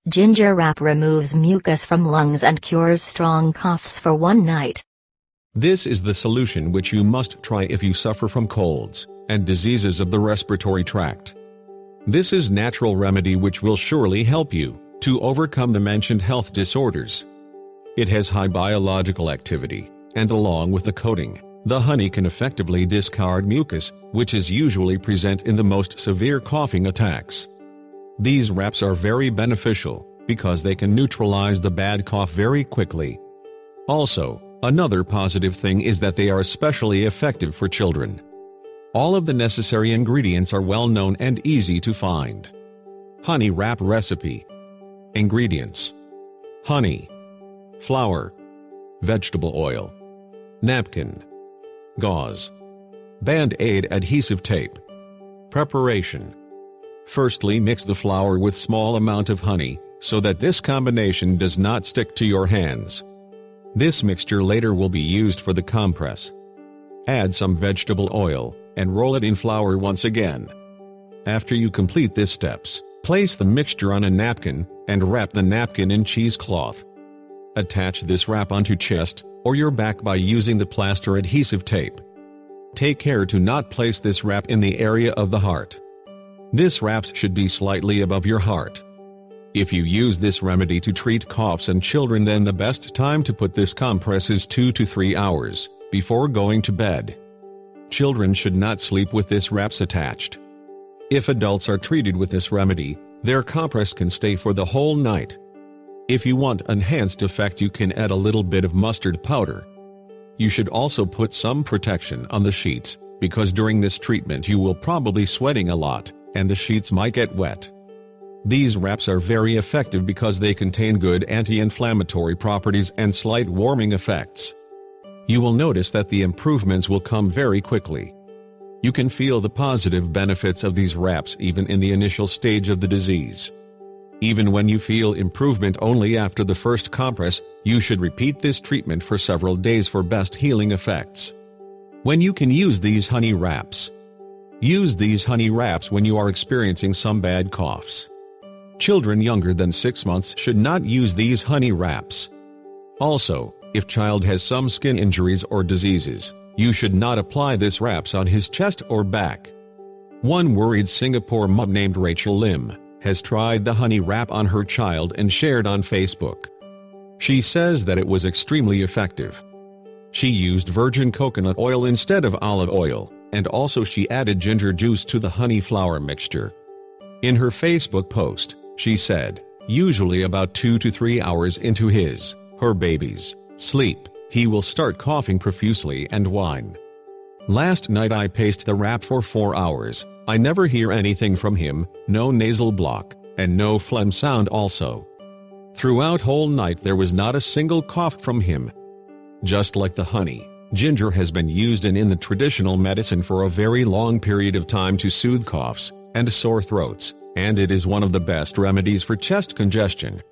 Ginger wrap removes mucus from lungs and cures strong coughs for one night. This is the solution which you must try if you suffer from colds and diseases of the respiratory tract. This is natural remedy which will surely help you to overcome the mentioned health disorders. It has high biological activity, and along with the coating, the honey can effectively discard mucus, which is usually present in the most severe coughing attacks. These wraps are very beneficial, because they can neutralize the bad cough very quickly. Also, another positive thing is that they are especially effective for children. All of the necessary ingredients are well known and easy to find. Honey wrap recipe. Ingredients: honey, flour, vegetable oil, napkin, gauze, Band-Aid adhesive tape. Preparation: firstly, mix the flour with small amount of honey, so that this combination does not stick to your hands. This mixture later will be used for the compress. Add some vegetable oil, and roll it in flour once again. After you complete these steps, place the mixture on a napkin, and wrap the napkin in cheesecloth. Attach this wrap onto chest, or your back by using the plaster adhesive tape. Take care to not place this wrap in the area of the heart. This wrap should be slightly above your heart. If you use this remedy to treat coughs in children, then the best time to put this compress is 2 to 3 hours before going to bed. Children should not sleep with this wraps attached. If adults are treated with this remedy, their compress can stay for the whole night. If you want enhanced effect, you can add a little bit of mustard powder. You should also put some protection on the sheets, because during this treatment you will probably sweating a lot, and the sheets might get wet. These wraps are very effective because they contain good anti-inflammatory properties and slight warming effects. You will notice that the improvements will come very quickly. You can feel the positive benefits of these wraps even in the initial stage of the disease. Even when you feel improvement only after the first compress, you should repeat this treatment for several days for best healing effects. When you can use these honey wraps. Use these honey wraps when you are experiencing some bad coughs. Children younger than 6 months should not use these honey wraps. Also, if child has some skin injuries or diseases, you should not apply this wraps on his chest or back. One worried Singapore mom named Rachel Lim has tried the honey wrap on her child and shared on Facebook. She says that it was extremely effective. She used virgin coconut oil instead of olive oil, and also she added ginger juice to the honey flour mixture. In her Facebook post, she said, usually about 2 to 3 hours into her baby's sleep, he will start coughing profusely and whine. Last night I paced the wrap for 4 hours, I never hear anything from him, no nasal block, and no phlegm sound also. Throughout whole night there was not a single cough from him. Just like the honey, ginger has been used in the traditional medicine for a very long period of time to soothe coughs and sore throats, and it is one of the best remedies for chest congestion.